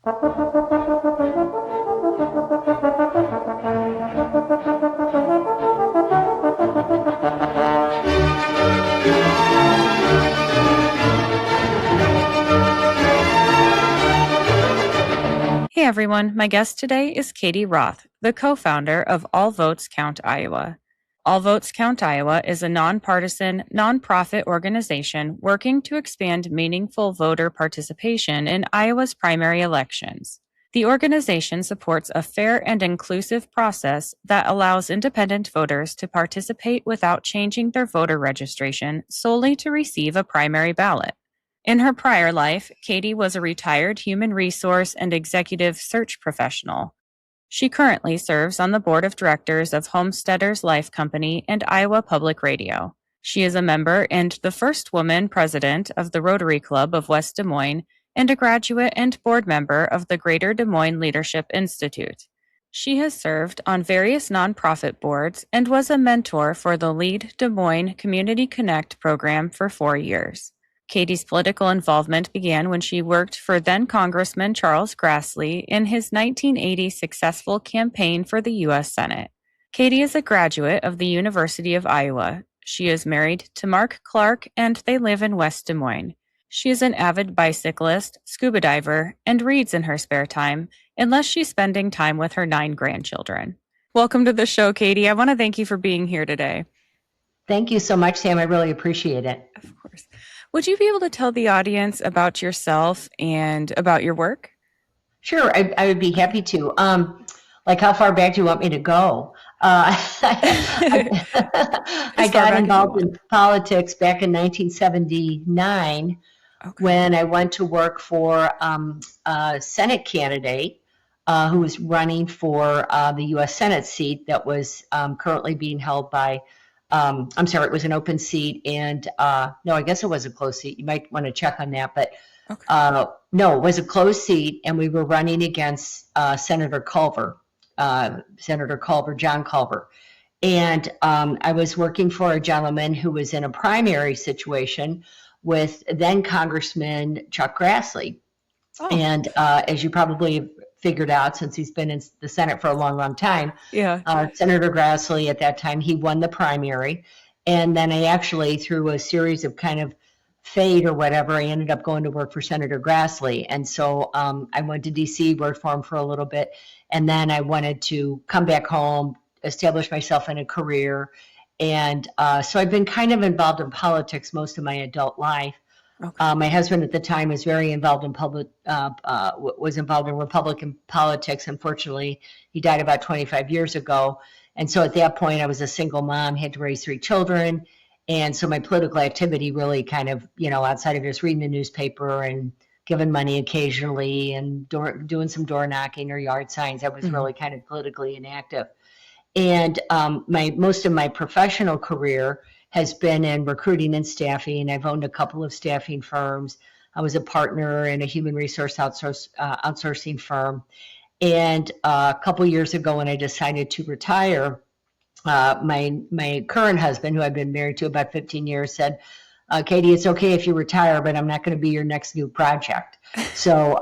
Hey everyone, my guest today is Katie Roth, the co-founder of All Votes Count Iowa. All Votes Count Iowa is a nonpartisan, nonprofit organization working to expand meaningful voter participation in Iowa's primary elections. The organization supports a fair and inclusive process that allows independent voters to participate without changing their voter registration solely to receive a primary ballot. In her prior life, Katie was a retired human resource and executive search professional. She currently serves on the board of directors of Homesteaders Life Company and Iowa Public Radio. She is a member and the first woman president of the Rotary Club of West Des Moines and a graduate and board member of the Greater Des Moines Leadership Institute. She has served on various nonprofit boards and was a mentor for the Lead Des Moines Community Connect program for 4 years. Katie's political involvement began when she worked for then-Congressman Charles Grassley in his 1980 successful campaign for the U.S. Senate. Katie is a graduate of the University of Iowa. She is married to Mark Clark, and they live in West Des Moines. She is an avid bicyclist, scuba diver, and reads in her spare time, unless she's spending time with her 9 grandchildren. Welcome to the show, Katie. I want to thank you for being here today. Thank you so much, Sam. I really appreciate it. Of course. Would you be able to tell the audience about yourself and about your work? Sure, I would be happy to. Like, how far back do you want me to go? I got involved in politics back in 1979 when I went to work for a Senate candidate who was running for the U.S. Senate seat that was currently being held by I'm sorry, it was an open seat, and no, I guess it was a closed seat. You might want to check on that, but no, it was a closed seat, and we were running against Senator Culver, John Culver. And I was working for a gentleman who was in a primary situation with then Congressman Chuck Grassley. Oh. And as you probably have figured out, since he's been in the Senate for a long, long time, Senator Grassley at that time, he won the primary. And then I actually, through a series of kind of fate or whatever, I ended up going to work for Senator Grassley. And so I went to D.C., worked for him for a little bit, and then I wanted to come back home, establish myself in a career. And so I've been kind of involved in politics most of my adult life. Okay. My husband at the time was very involved in was involved in Republican politics. Unfortunately, he died about 25 years ago. And so at that point, I was a single mom, had to raise 3 children. And so my political activity really kind of, outside of just reading the newspaper and giving money occasionally and doing some door knocking or yard signs, I was really kind of politically inactive. And most of my professional career has been in recruiting and staffing. I've owned a couple of staffing firms. I was a partner in a human resource outsourcing firm. And a couple years ago, when I decided to retire, my current husband, who I've been married to about 15 years, said, Katie, it's okay if you retire, but I'm not going to be your next new project. So,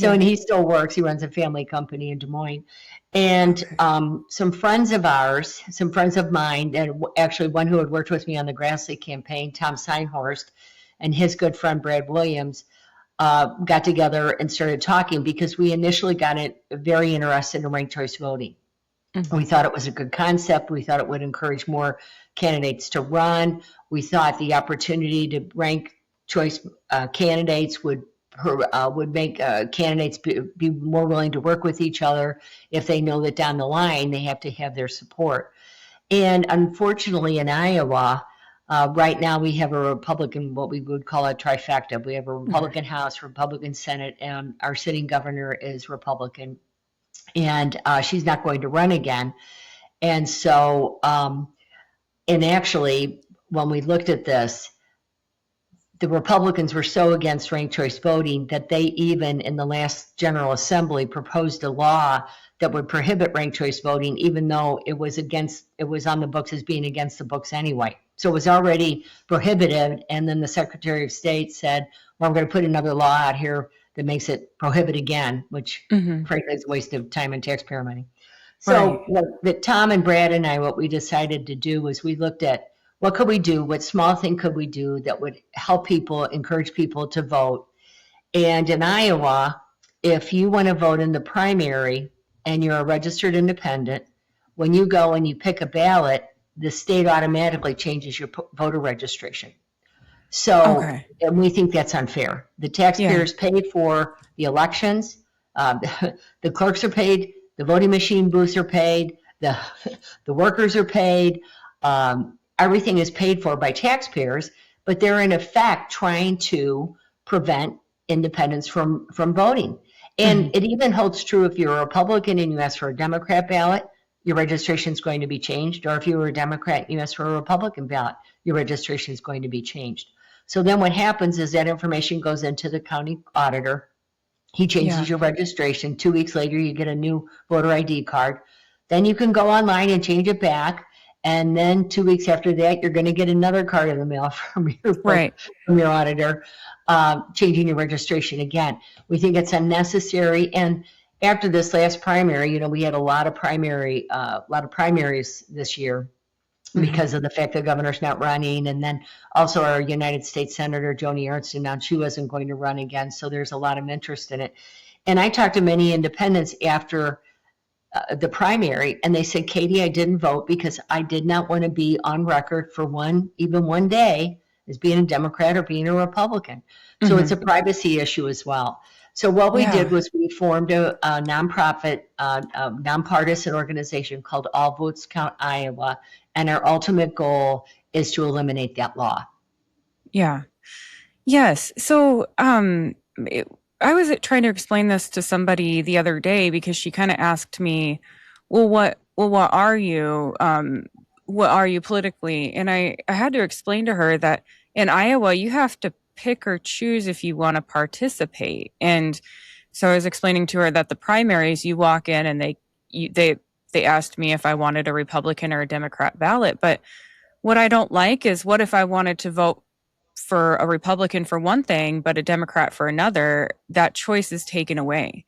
and he still works. He runs a family company in Des Moines. And some friends of mine, and actually one who had worked with me on the Grassley campaign, Tom Seinhorst, and his good friend Brad Williams, got together and started talking because we initially got very interested in ranked choice voting. Mm-hmm. We thought it was a good concept. We thought it would encourage more candidates to run. We thought the opportunity to rank choice candidates would make candidates be more willing to work with each other if they know that down the line they have to have their support. And unfortunately in Iowa, right now we have a Republican, what we would call a trifecta. We have a Republican House, Republican Senate, and our sitting governor is Republican. And she's not going to run again. And so, and actually, when we looked at this, the Republicans were so against ranked choice voting that they even in the last General Assembly proposed a law that would prohibit ranked choice voting, even though it was on the books as being against the books anyway. So it was already prohibited. And then the Secretary of State said, well, I'm going to put another law out here that makes it prohibit again, which Hmm. frankly is a waste of time and taxpayer money. Right. So what Tom and Brad and I, what we decided to do was we looked at what could we do, what small thing could we do that would help people, encourage people to vote. And in Iowa, if you want to vote in the primary and you're a registered independent, when you go and you pick a ballot, the state automatically changes your voter registration. So, Okay. and we think that's unfair. The Yeah. taxpayers paid for the elections. Um, the clerks are paid. The voting machine booths are paid. The workers are paid. Everything is paid for by taxpayers, but they're in effect trying to prevent independents from voting. And Hmm. it even holds true if you're a Republican and you ask for a Democrat ballot, your registration is going to be changed. Or if you were a Democrat and you ask for a Republican ballot, your registration is going to be changed. So then what happens is that information goes into the county auditor. He changes Yeah. your registration. 2 weeks later, you get a new voter ID card. Then you can go online and change it back. And then 2 weeks after that, you're going to get another card in the mail Right. from your auditor, changing your registration again. We think it's unnecessary. And after this last primary, we had a lot of primaries this year Hmm. because of the fact the governor's not running. And then also our United States Senator Joni Ernst announced she wasn't going to run again. So there's a lot of interest in it. And I talked to many independents after the primary, and they said, Katie, I didn't vote because I did not want to be on record for even one day as being a Democrat or being a Republican. So it's Hmm. a privacy issue as well. So what we did Yeah. was we formed a nonprofit, nonpartisan organization called All Votes Count Iowa, and our ultimate goal is to eliminate that law. Yeah. Yes. So, I was trying to explain this to somebody the other day because she kind of asked me, what are you? What are you politically?" And I had to explain to her that in Iowa, you have to pick or choose if you want to participate. And so I was explaining to her that the primaries, you walk in and you, they asked me if I wanted a Republican or a Democrat ballot. But what I don't like is, what if I wanted to vote for a Republican for one thing, but a Democrat for another? That choice is taken away.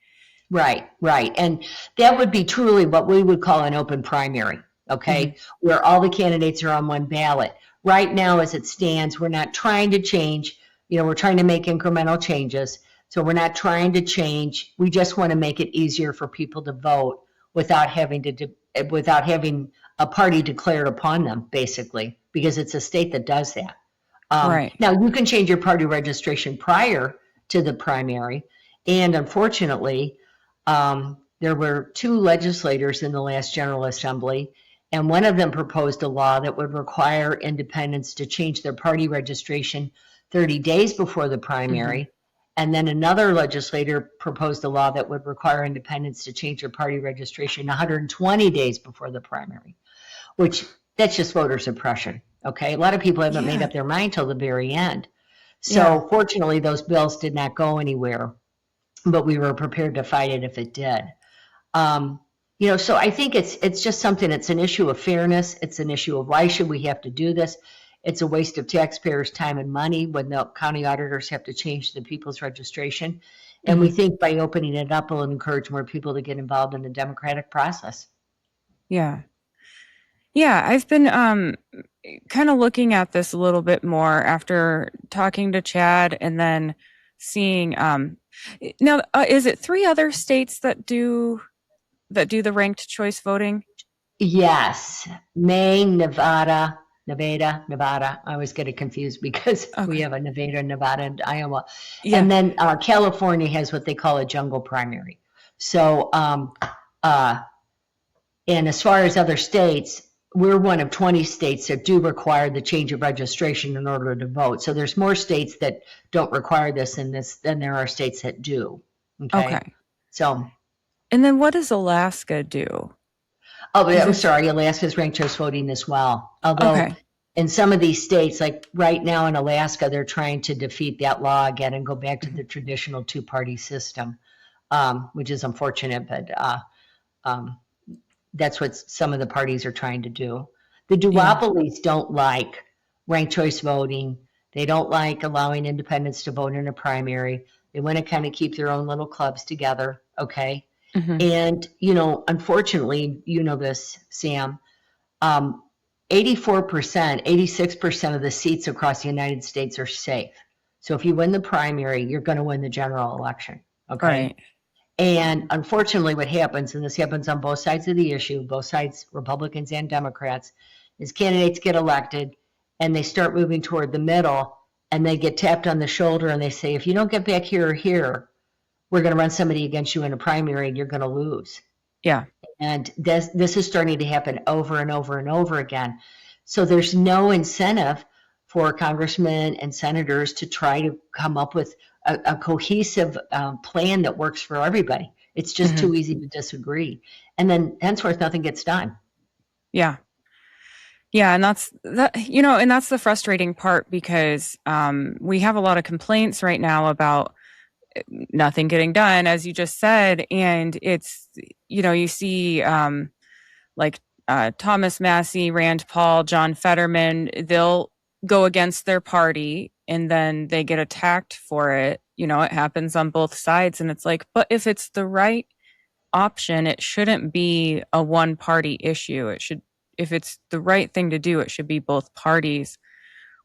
Right, right. And that would be truly what we would call an open primary, Hmm. okay, where all the candidates are on one ballot. Right now, as it stands, we're not trying to change, we're trying to make incremental changes. So we're not trying to change. We just want to make it easier for people to vote without without having a party declared upon them, basically, because it's a state that does that. Right. Now, you can change your party registration prior to the primary. And unfortunately, there were two legislators in the last General Assembly, and one of them proposed a law that would require independents to change their party registration 30 days before the Hmm. primary. And then another legislator proposed a law that would require independents to change their party registration 120 days before the primary, which that's just voter suppression. Okay. A lot of people haven't made Yeah. up their mind till the very end. Yeah. So fortunately, those bills did not go anywhere, but we were prepared to fight it if it did. Um, so I think it's just something. It's an issue of fairness. It's an issue of why should we have to do this? It's a waste of taxpayers' time and money when the county auditors have to change the people's registration. And we Hmm. think by opening it up, it'll encourage more people to get involved in the democratic process. Yeah. Yeah. I've been kind of looking at this a little bit more after talking to Chad, and then seeing now, is it three other states that do the ranked choice voting? Yes, Maine, Nevada. I always get it confused because we Okay. have a Nevada, Nevada, and Iowa. Yeah. And then California has what they call a jungle primary. So, uh, and as far as other states, we're one of 20 states that do require the change of registration in order to vote. So there's more states that don't require this than there are states that do. Okay. Okay. So, And then what does Alaska do? oh, Is I'm this sorry, Alaska's ranked choice voting as well. Although okay? in some of these states, like right now in Alaska, they're trying to defeat that law again and go back to Mhm. the traditional two-party system, which is unfortunate, but um, that's what some of the parties are trying to do. The Yeah. duopolies don't like ranked choice voting. They don't like allowing independents to vote in a primary. They want to kind of keep their own little clubs together, okay? Hmm. And, unfortunately, you know this, Sam, um, 84%, 86% of the seats across the United States are safe. So if you win the primary, you're going to win the general election, okay? Right. And unfortunately, what happens, and this happens on both sides of the issue, both sides, Republicans and Democrats, is candidates get elected and they start moving toward the middle and they get tapped on the shoulder and they say, if you don't get back here or here, we're going to run somebody against you in a primary and you're going to lose. Yeah. And this is starting to happen over and over and over again. So there's no incentive for congressmen and senators to try to come up with a cohesive plan that works for everybody. It's just Hmm. too easy to disagree. And then henceforth, nothing gets done. Yeah. Yeah, and that's the frustrating part because we have a lot of complaints right now about nothing getting done, as you just said, and it's you see like Thomas Massey, Rand Paul, John Fetterman, they'll go against their party and then they get attacked for it. It happens on both sides, and it's like, but if it's the right option, it shouldn't be a one party issue. If it's the right thing to do, it should be both parties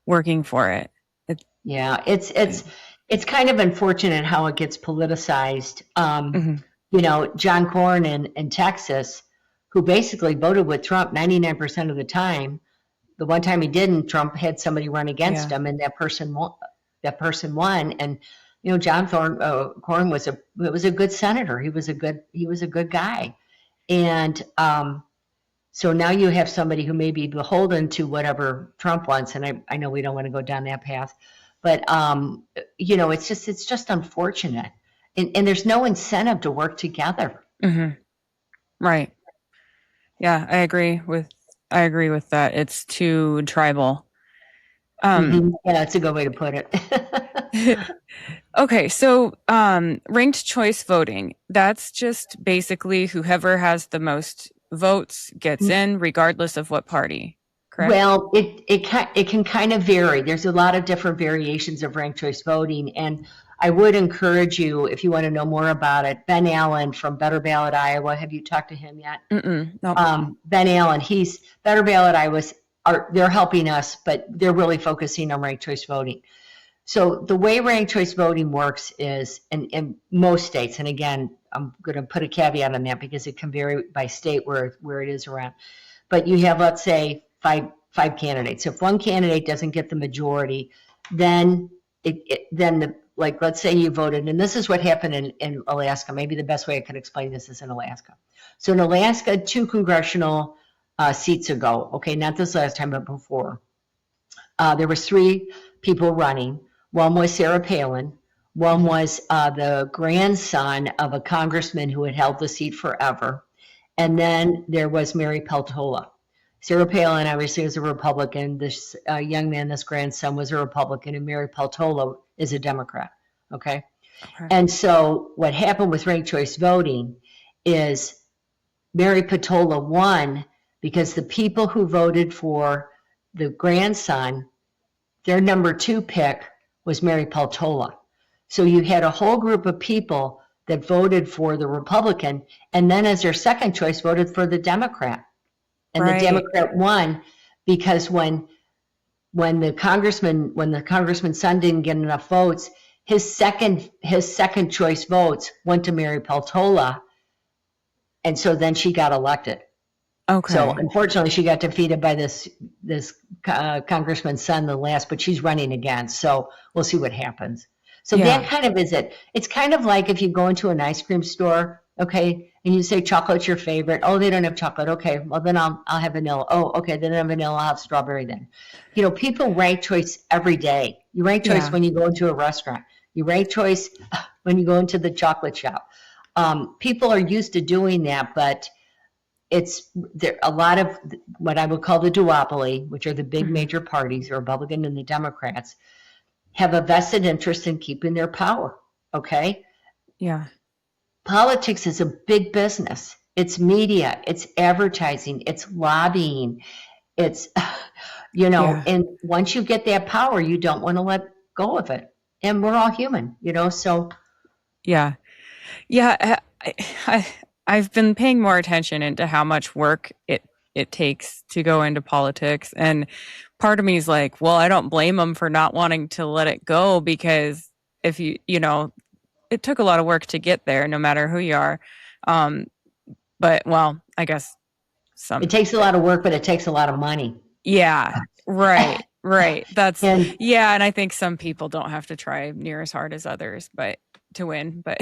working for it. it Yeah, it's kind of unfortunate how it gets politicized. Mhm. John Cornyn in Texas, who basically voted with Trump 99% of the time. The one time he didn't, Trump had somebody run against Yeah. him, and that person won. That person won. And John Cornyn was a good senator. He was a good guy. And so now you have somebody who may be beholden to whatever Trump wants. And I know we don't want to go down that path, but it's just unfortunate. And there's no incentive to work together. Hmm. Right. Yeah, I agree with that. It's too tribal. Um, Yeah, that's a good way to put it. okay, so ranked choice voting, that's just basically whoever has the most votes gets in, regardless of what party, correct? Well, it can kind of vary. There's a lot of different variations of ranked choice voting, and I would encourage you, if you want to know more about it, Ben Allen from Better Ballot Iowa. Have you talked to him yet? Mm-mm, nope. Ben Allen, he's Better Ballot Iowa. They're helping us, but they're really focusing on ranked choice voting. So the way ranked choice voting works is in most states, and again, I'm going to put a caveat on that because it can vary by state where it is around. But you have, let's say, five candidates. If one candidate doesn't get the majority, then let's say you voted, and this is what happened in Alaska. Maybe the best way I could explain this is in Alaska. So in Alaska, 2 congressional seats ago, okay, not this last time, but before, there was 3 people running. One was Sarah Palin. One was the grandson of a congressman who had held the seat forever. And then there was Mary Peltola. Sarah Palin obviously is a Republican. This young man, this grandson, was a Republican, and Mary Peltola is a Democrat. Okay. Okay. And so what happened with ranked choice voting is Mary Peltola won because the people who voted for the grandson, their number 2 pick was Mary Peltola. So you had a whole group of people that voted for the Republican, and then as their second choice voted for the Democrat. And the Right. Democrat won because when the congressman's son didn't get enough votes, his second choice votes went to Mary Peltola, and so then she got elected. So Okay. unfortunately, she got defeated by this congressman's son the last, but she's running again. So we'll see what happens. So that Yeah. kind of is it. It's kind of like if you go into an ice cream store, okay, and you say chocolate's your favorite. Oh, they don't have chocolate. Okay, well then I'll have vanilla. Oh, okay, they don't have vanilla. I'll have strawberry then. People rank choice every day. You rank choice Yeah. when you go into a restaurant. You rank choice when you go into the chocolate shop. People are used to doing that, but it's there a lot of what I would call the duopoly, which are the big Mhm. major parties, the Republican and the Democrats, have a vested interest in keeping their power. Okay? Yeah. Politics is a big business. It's media, it's advertising, it's lobbying. It's, Yeah. and once you get that power, you don't want to let go of it. And we're all human, so Yeah. Yeah, I I've been paying more attention into how much work it takes to go into politics, and part of me is like, well, I don't blame them for not wanting to let it go because if it took a lot of work to get there, no matter who you are. Um, but well, I guess it some, takes a lot of work, but it takes a lot of money. yeah, right, right. That's And yeah, and I think some people don't have to try near as hard as others, but to win, but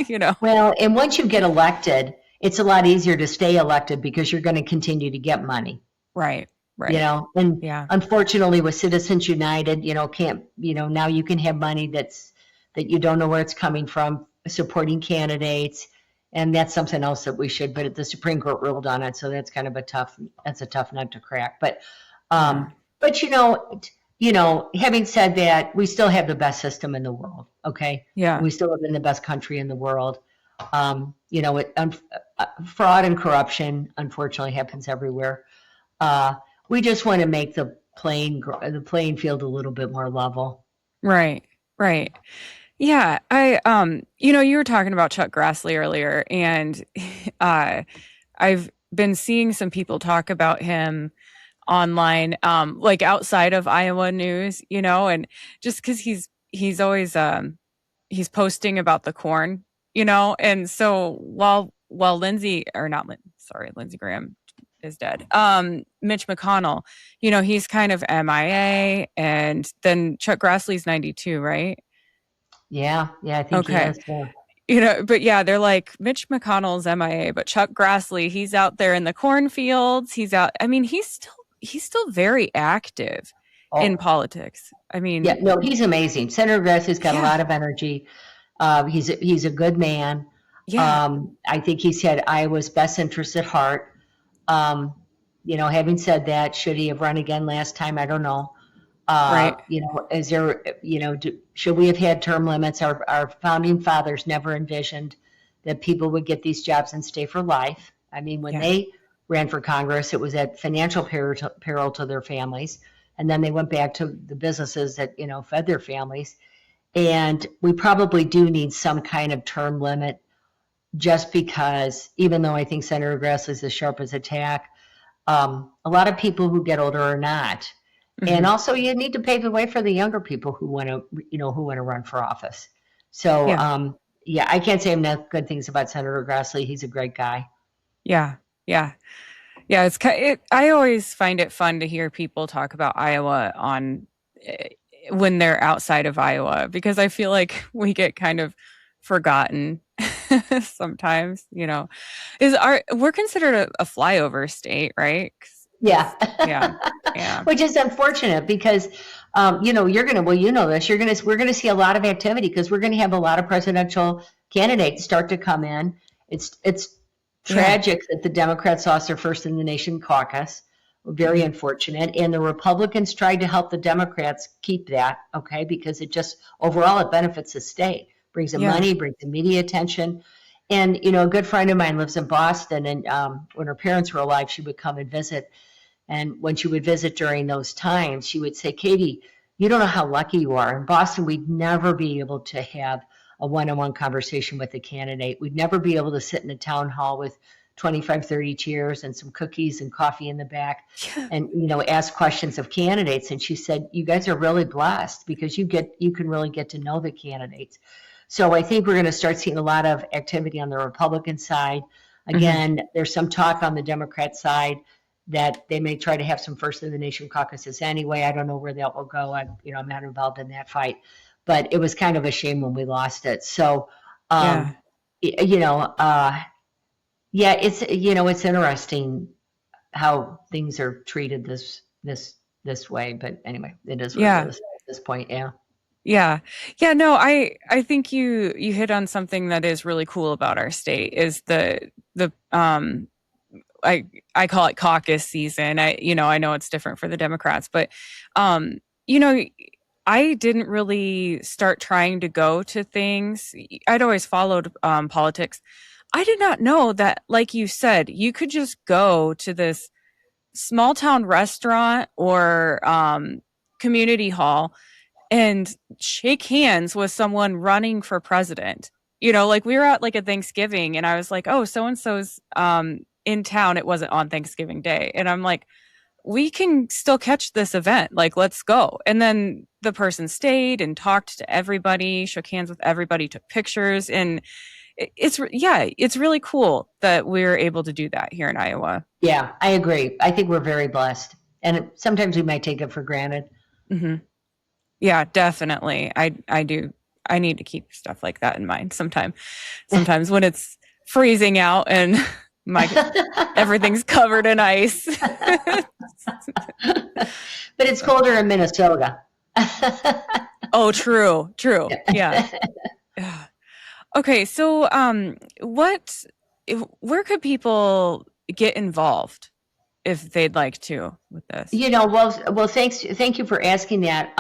you know, well, and once you get elected, it's a lot easier to stay elected because you're going to continue to get money. right, right, And yeah, unfortunately with Citizens United, can't, now you can have money that you don't know where it's coming from, supporting candidates. And that's something else that we should, but the Supreme Court ruled on it. So that's kind of that's a tough nut to crack. yeah, But having said that, we still have the best system in the world. Okay. yeah. We still live in the best country in the world. Fraud and corruption unfortunately happens everywhere. Uh, we just want to make the playing field a little bit more level. Right, right. Yeah, you were talking about Chuck Grassley earlier, and uh, I've been seeing some people talk about him online, like outside of Iowa news, and just because he's always he's posting about the corn, and so while Lindsey or not, sorry, Lindsey Graham is dead. Mitch McConnell, he's kind of MIA, and then Chuck Grassley's 92, right? Yeah, I think he Okay. is. Yeah. But yeah, they're like Mitch McConnell's MIA, but Chuck Grassley, he's out there in the cornfields. He's out. I mean, he's still very active in Oh, politics. I yeah. mean, No, he's amazing. Senator Grassley's got a yeah, lot of energy. He's a good man. yeah, I think he's had Iowa's best interest at heart. Um, having said that, should he have run again last time? I don't know. right. Is there, should we have had term limits? Our founding fathers never envisioned that people would get these jobs and stay for life. I mean, when Yeah, they ran for Congress, it was at financial peril to their families. And then they went back to the businesses that, fed their families. And we probably do need some kind of term limit just because, even though I think Senator Grassley's as sharp as a tack, a lot of people who get older are not. And hmm, also, you need to pave the way for the younger people who want to run for office. So, yeah, yeah, I can't say enough good things about Senator Grassley. He's a great guy. yeah, yeah, yeah. I always find it fun to hear people talk about Iowa eh, when they're outside of Iowa because I feel like we get kind of forgotten sometimes. Is our we're considered a flyover state, right? Yeah, Yeah, yeah, which is unfortunate because, you're gonna, well, this. We're gonna see a lot of activity because we're gonna have a lot of presidential candidates start to come in. It's yeah, tragic that the Democrats lost their first in the nation caucus. Very mhm, unfortunate. And the Republicans tried to help the Democrats keep that, okay, because it just overall it benefits the state, brings them yeah, money, brings them media attention. And a good friend of mine lives in Boston, and when her parents were alive, she would come and visit. And when she would visit during those times, she would say, Katie, you don't know how lucky you are. In Boston, we'd never be able to have a one-on-one conversation with a candidate. We'd never be able to sit in a town hall with 25, 30 chairs and some cookies and coffee in the back yeah, and, ask questions of candidates. And she said, you guys are really blessed because you can really get to know the candidates. So I think we're going to start seeing a lot of activity on the Republican side. mhm, Again, there's some talk on the Democrat side that they may try to have some first in the nation caucuses anyway. I don't know where that will go. I'm not involved in that fight, but it was kind of a shame when we lost it. So, yeah, um, you know, uh, yeah, it's interesting how things are treated this way. But anyway, it is what it yeah. is at this point. Yeah. Yeah. Yeah, no, I think you hit on something that is really cool about our state is the I I call it caucus season. I know it's different for the Democrats, but um you know I didn't really start trying to go to things. I'd always followed politics. I did not know that, like you said, you could just go to this small town restaurant or community hall and shake hands with someone running for president. Like we were at like a Thanksgiving and I was like, oh, so and so's in town. It wasn't on Thanksgiving Day. And I'm like, we can still catch this event. Like, let's go. And then the person stayed and talked to everybody, shook hands with everybody, took pictures. And it's really cool that we're able to do that here in Iowa. Yeah, I agree. I think we're very blessed. And sometimes we might take it for granted. Mm-hmm. Yeah, definitely. I do. I need to keep stuff like that in mind sometimes when it's freezing out and everything's covered in ice. But it's colder in Minnesota. Oh, true. Yeah. Okay, so where could people get involved if they'd like to with this? Well, thank you for asking that.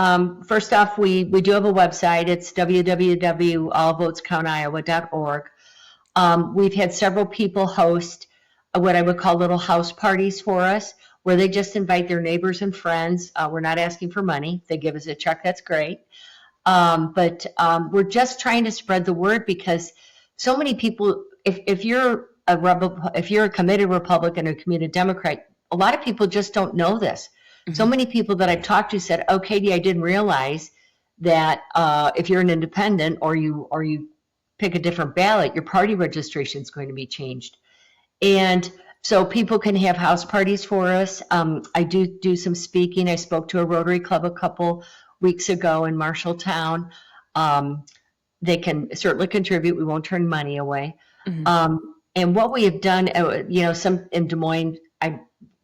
First off, we do have a website. It's www.allvotescountoiowa.org. We've had several people host what I would call little house parties for us, where they just invite their neighbors and friends. We're not asking for money. If they give us a check, that's great. But we're just trying to spread the word because so many people, if you're a committed Republican or committed Democrat, a lot of people just don't know this. Mm-hmm. So many people that I've talked to said, "Oh, Katie, I didn't realize that if you're an independent or you pick a different ballot, your party registration is going to be changed." And so people can have house parties for us. I do some speaking. I spoke to a Rotary Club a couple weeks ago in Marshalltown. They can certainly contribute. We won't turn money away. Mm-hmm. And what we have done, some in Des Moines,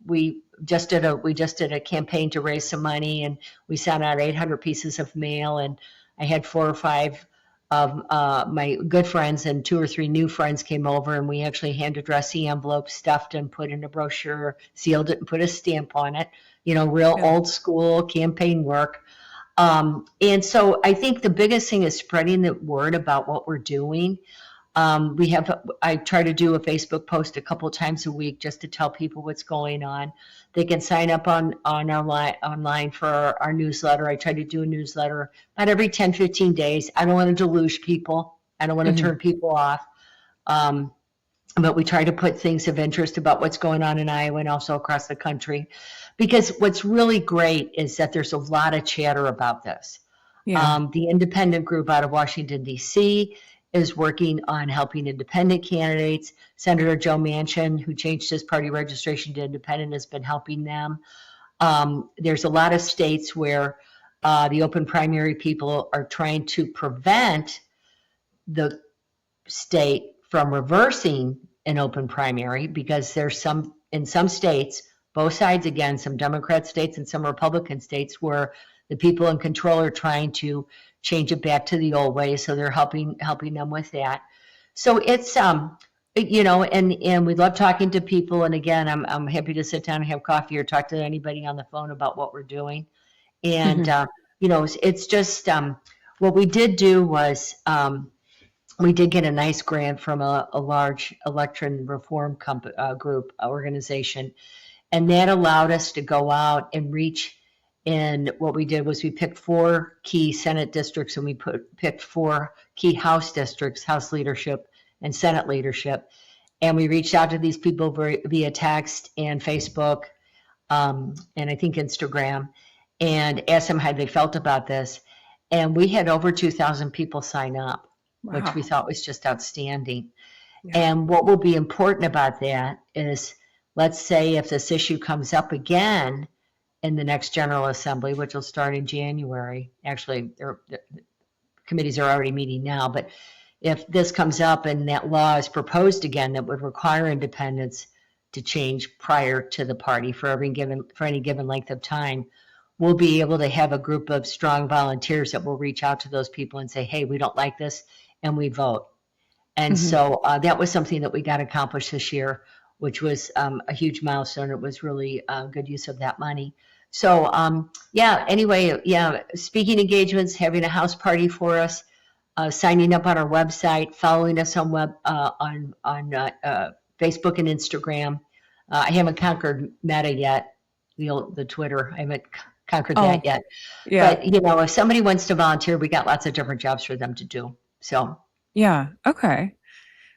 we just did a campaign to raise some money, and we sent out 800 pieces of mail, and I had 4 or 5 of my good friends and 2 or 3 new friends came over, and we actually hand addressed the envelope, stuffed and put in a brochure, sealed it, and put a stamp on it. Real old school campaign work. And so I think the biggest thing is spreading the word about what we're doing. I try to do a Facebook post a couple times a week just to tell people what's going on. They can sign up online for our newsletter. I try to do a newsletter about every 10, 15 days. I don't want to deluge people. I don't want to mm-hmm. turn people off. But we try to put things of interest about what's going on in Iowa and also across the country. Because what's really great is that there's a lot of chatter about this. Yeah. The independent group out of Washington, D.C., is working on helping independent candidates. Senator Joe Manchin, who changed his party registration to independent, has been helping them. There's a lot of states where the open primary people are trying to prevent the state from reversing an open primary because there's in some states, both sides again, some Democrat states and some Republican states where the people in control are trying to change it back to the old way, so they're helping them with that. So it's and we love talking to people. And again, I'm happy to sit down and have coffee or talk to anybody on the phone about what we're doing. And mm-hmm. It's just what we did do was we did get a nice grant from a large election reform organization, and that allowed us to go out and reach. And what we did was we picked 4 key Senate districts, and we picked 4 key House districts, House leadership and Senate leadership. And we reached out to these people via text and Facebook, and I think Instagram, and asked them how they felt about this. And we had over 2,000 people sign up, wow. which we thought was just outstanding. Yeah. And what will be important about that is, let's say if this issue comes up again in the next General Assembly, which will start in January. Actually, the committees are already meeting now, but if this comes up and that law is proposed again that would require independents to change prior to the party for any given length of time, we'll be able to have a group of strong volunteers that will reach out to those people and say, hey, we don't like this, and we vote. And mm-hmm. so that was something that we got accomplished this year, which was a huge milestone. It was really good use of that money. So, speaking engagements, having a house party for us, signing up on our website, following us on Facebook and Instagram. I haven't conquered Meta yet, the Twitter. I haven't conquered Oh, that yet. yeah. But, if somebody wants to volunteer, we got lots of different jobs for them to do. So, Yeah. Okay.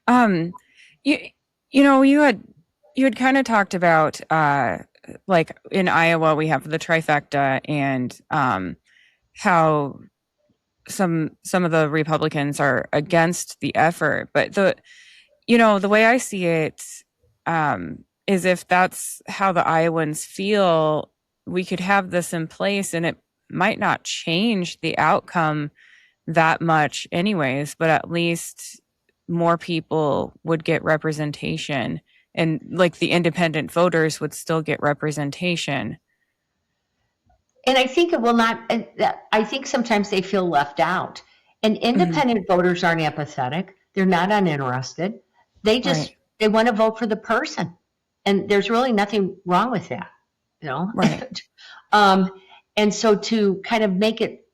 Um, you you had kind of talked about like in Iowa we have the trifecta and how some of the Republicans are against the effort, but the way I see it is if that's how the Iowans feel, we could have this in place and it might not change the outcome that much anyways, but at least more people would get representation and like the independent voters would still get representation. and I think it will not, I think sometimes they feel left out. And Mhm. independent voters aren't apathetic. They're not uninterested. They just, Right. they want to vote for the person. And there's really nothing wrong with that, you know? Right. um, and so to kind of make it,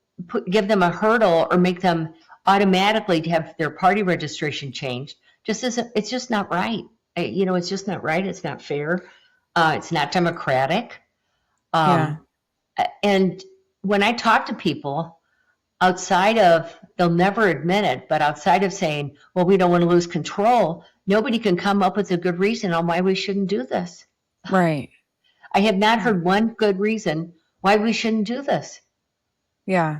give them a hurdle or make them automatically to have their party registration changed, just isn't, it's just not right. It's just not right. It's not fair. It's not democratic. Yeah. Um, and when I talk to people outside of, they'll never admit it, but outside of saying, well, we don't want to lose control, nobody can come up with a good reason on why we shouldn't do this. Right. I have not heard one good reason why we shouldn't do this. Yeah.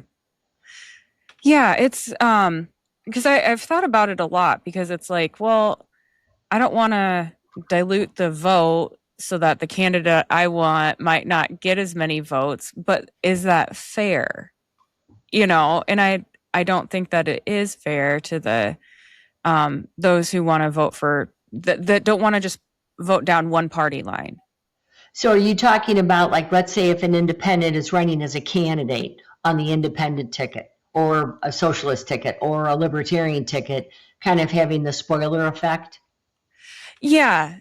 Yeah, it's because I've thought about it a lot because it's like, well, I don't want to dilute the vote so that the candidate I want might not get as many votes, but is that fair? And I don't think that it is fair to the those who want to vote for that don't want to just vote down one party line. So are you talking about, like, let's say if an independent is running as a candidate on the independent ticket or a socialist ticket or a libertarian ticket, kind of having the spoiler effect? Yeah,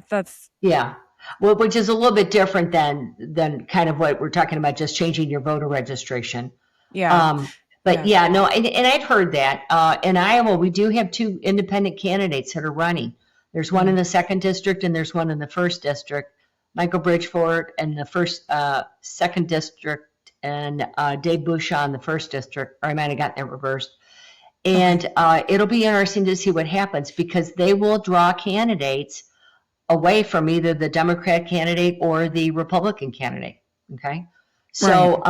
that's Yeah. Well, which is a little bit different than kind of what we're talking about, just changing your voter registration. yeah, Um, but yeah, yeah, no, and I've heard that. In Iowa, we do have two independent candidates that are running. There's one in mhm, the second district and there's one in the first district. Michael Bridgeford in the second district, and Dave Bouchon in the first district, or I might have gotten it reversed. okay, And it'll be interesting to see what happens because they will draw candidates away from either the Democrat candidate or the Republican candidate. Okay. right, So,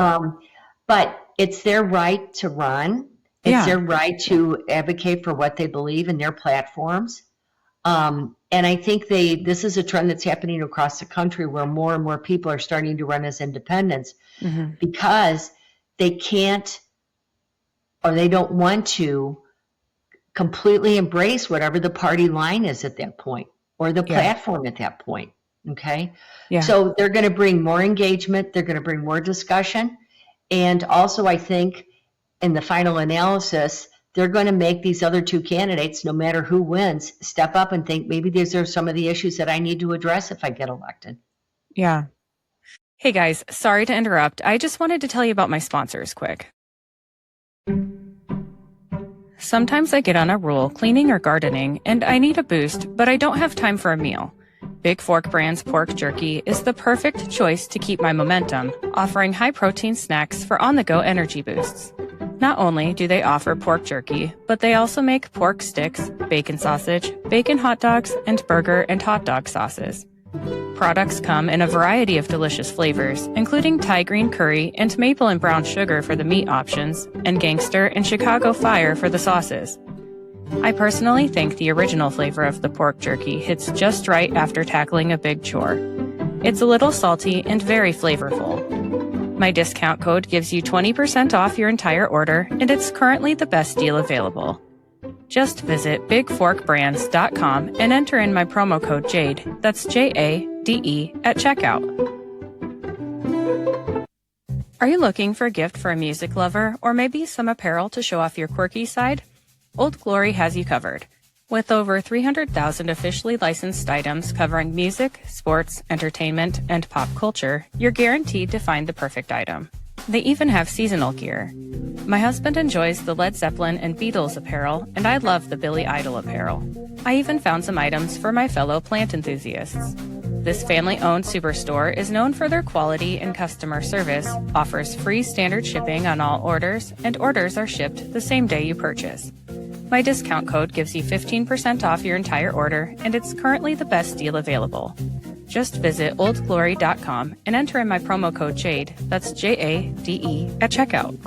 but it's their right to run. It's yeah, their right to advocate for what they believe in their platforms. And I think this is a trend that's happening across the country where more and more people are starting to run as independents hmm, because they can't or they don't want to completely embrace whatever the party line is at that point or the yeah, platform at that point. Okay. yeah, So they're going to bring more engagement, they're going to bring more discussion. And also, I think in the final analysis, they're going to make these other two candidates, no matter who wins, step up and think maybe these are some of the issues that I need to address if I get elected. yeah. Hey guys, sorry to interrupt. I just wanted to tell you about my sponsors quick. Sometimes I get on a roll cleaning or gardening and I need a boost, but I don't have time for a meal. Big Fork Brand's pork jerky is the perfect choice to keep my momentum, offering high-protein snacks for on-the-go energy boosts. Not only do they offer pork jerky, but they also make pork sticks, bacon sausage, bacon hot dogs, and burger and hot dog sauces. Products come in a variety of delicious flavors, including Thai green curry and maple and brown sugar for the meat options, and gangster and Chicago fire for the sauces. I personally think the original flavor of the pork jerky hits just right after tackling a big chore. It's a little salty and very flavorful. My discount code gives you 20% off your entire order, and it's currently the best deal available. Just visit bigforkbrands.com and enter in my promo code JADE, that's JADE, at checkout. Are you looking for a gift for a music lover, or maybe some apparel to show off your quirky side? Old Glory has you covered. With over 300,000 officially licensed items covering music, sports, entertainment, and pop culture, you're guaranteed to find the perfect item. They even have seasonal gear. My husband enjoys the Led Zeppelin and Beatles apparel, and I love the Billy Idol apparel. I even found some items for my fellow plant enthusiasts. This family-owned superstore is known for their quality and customer service, offers free standard shipping on all orders, and orders are shipped the same day you purchase. My discount code gives you 15% off your entire order, and it's currently the best deal available. Just visit oldglory.com and enter in my promo code JADE, that's JADE, at checkout.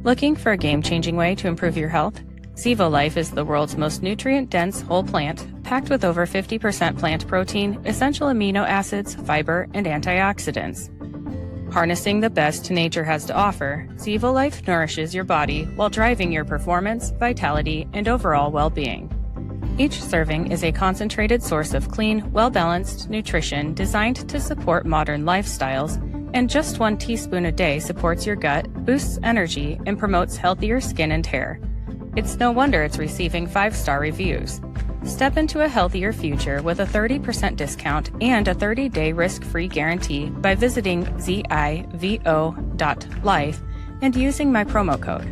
Looking for a game-changing way to improve your health? Zevo Life is the world's most nutrient-dense whole plant, packed with over 50% plant protein, essential amino acids, fiber, and antioxidants. Harnessing the best nature has to offer, Zevo Life nourishes your body while driving your performance, vitality, and overall well-being. Each serving is a concentrated source of clean, well-balanced nutrition designed to support modern lifestyles, and just 1 teaspoon a day supports your gut, boosts energy, and promotes healthier skin and hair. It's no wonder it's receiving 5-star reviews. Step into a healthier future with a 30% discount and a 30-day risk-free guarantee by visiting zivo.life and using my promo code.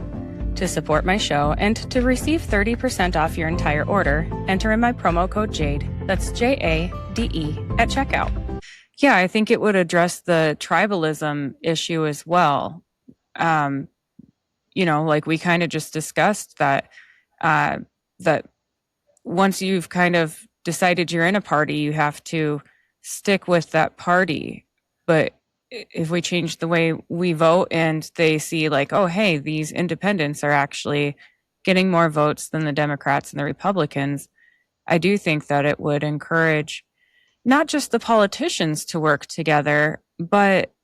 To support my show and to receive 30% off your entire order, enter in my promo code JADE, that's JADE, at checkout. Yeah, I think it would address the tribalism issue as well. Like we kind of just discussed that once you've kind of decided you're in a party, you have to stick with that party. But if we change the way we vote and they see like, oh, hey, these independents are actually getting more votes than the Democrats and the Republicans, I do think that it would encourage not just the politicians to work together, but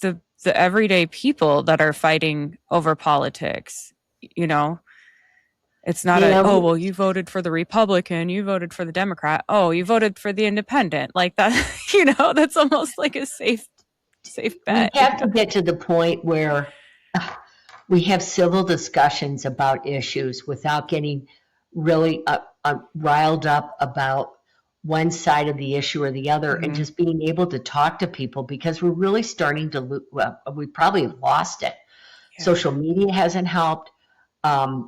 the everyday people that are fighting over politics. It's not oh, well, you voted for the Republican, you voted for the Democrat. Oh, you voted for the independent. Like that, that's almost like a safe bet. We have to get to the point where we have civil discussions about issues without getting really riled up about one side of the issue or the other, and just being able to talk to people, because we're really starting to we probably lost it. Yeah. Social media hasn't helped. There's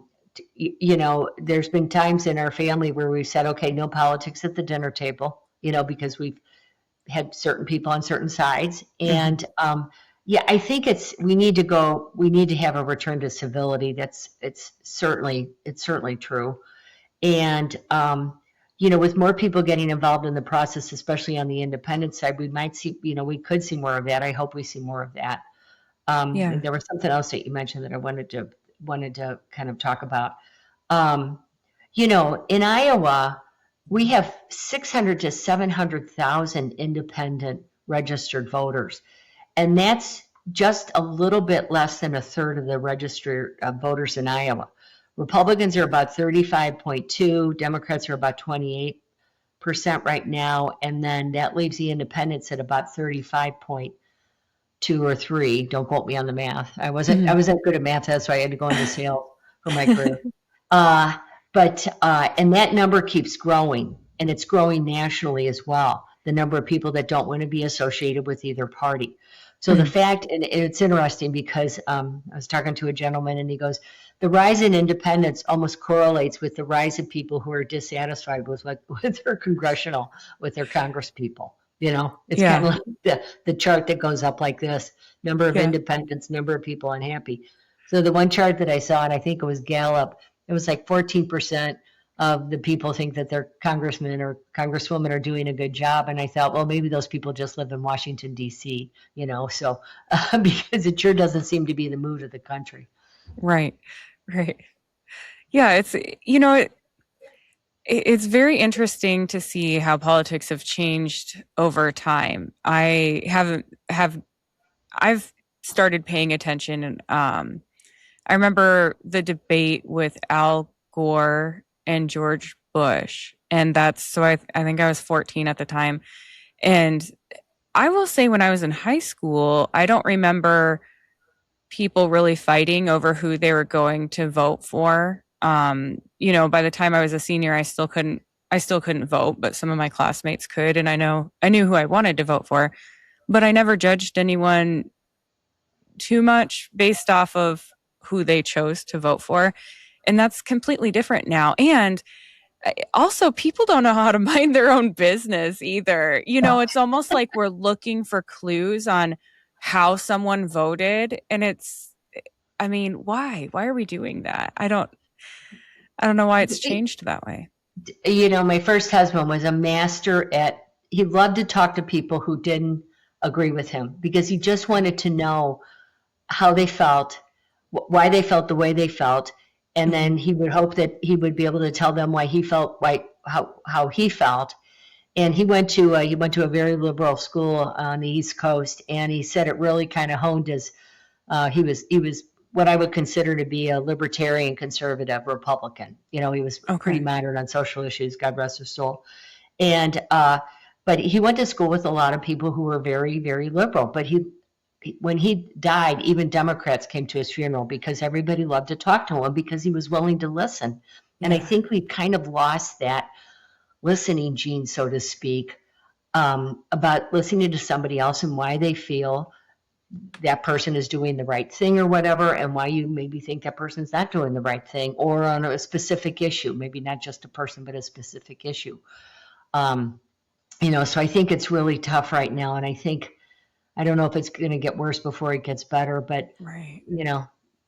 been times in our family where we've said, okay, no politics at the dinner table, because we've had certain people on certain sides. And I think we need to have a return to civility. It's certainly true. And, with more people getting involved in the process, especially on the independent side, we might see, we could see more of that. I hope we see more of that. There was something else that you mentioned that I wanted to kind of talk about. In Iowa, we have 600 to 700,000 independent registered voters, and that's just a little bit less than a third of the registered voters in Iowa. Republicans are about 35.2, Democrats are about 28% right now, and then that leaves the independents at about 35.2 or 3. Don't quote me on the math. I wasn't good at math, that's why I had to go into sales for my career. But that number keeps growing, and it's growing nationally as well. The number of people that don't want to be associated with either party. So the fact, and it's interesting because I was talking to a gentleman, and he goes, the rise in independence almost correlates with the rise of people who are dissatisfied with their Congress people. It's kind of like the chart that goes up like this: number of independents, number of people unhappy. So the one chart that I saw, and I think it was Gallup, it was like 14% of the people think that their congressman or congresswoman are doing a good job. And I thought, well, maybe those people just live in Washington, D.C., because it sure doesn't seem to be the mood of the country. Right. Yeah, it's, it's very interesting to see how politics have changed over time. I've started paying attention, and I remember the debate with Al Gore and George Bush, and I think I was 14 at the time. And I will say, when I was in high school, I don't remember people really fighting over who they were going to vote for. By the time I was a senior, I still couldn't vote, but some of my classmates could, and I knew who I wanted to vote for, but I never judged anyone too much based off of who they chose to vote for. And that's completely different now. And Also, people don't know how to mind their own business either. No. It's almost like we're looking for clues on how someone voted, and I mean, why? Why are we doing that? I don't know why it's changed that way. My first husband was a master he loved to talk to people who didn't agree with him because he just wanted to know how they felt, why they felt the way they felt, and Mhm. then he would hope that he would be able to tell them why he felt how he felt. And he went to a very liberal school on the East Coast, and he said it really kind of honed his. He was what I would consider to be a libertarian, conservative Republican. He was pretty Okay. modern on social issues. God rest his soul. And but he went to school with a lot of people who were very, very liberal. But when he died, even Democrats came to his funeral because everybody loved to talk to him because he was willing to listen. And I Yeah. think we've kind of lost that listening gene, so to speak, about listening to somebody else and why they feel that person is doing the right thing or whatever, and why you maybe think that person's not doing the right thing, or on a specific issue, maybe not just a person, but a specific issue. Um, so I think it's really tough right now, and I don't know if it's going to get worse before it gets better, but Right. you know,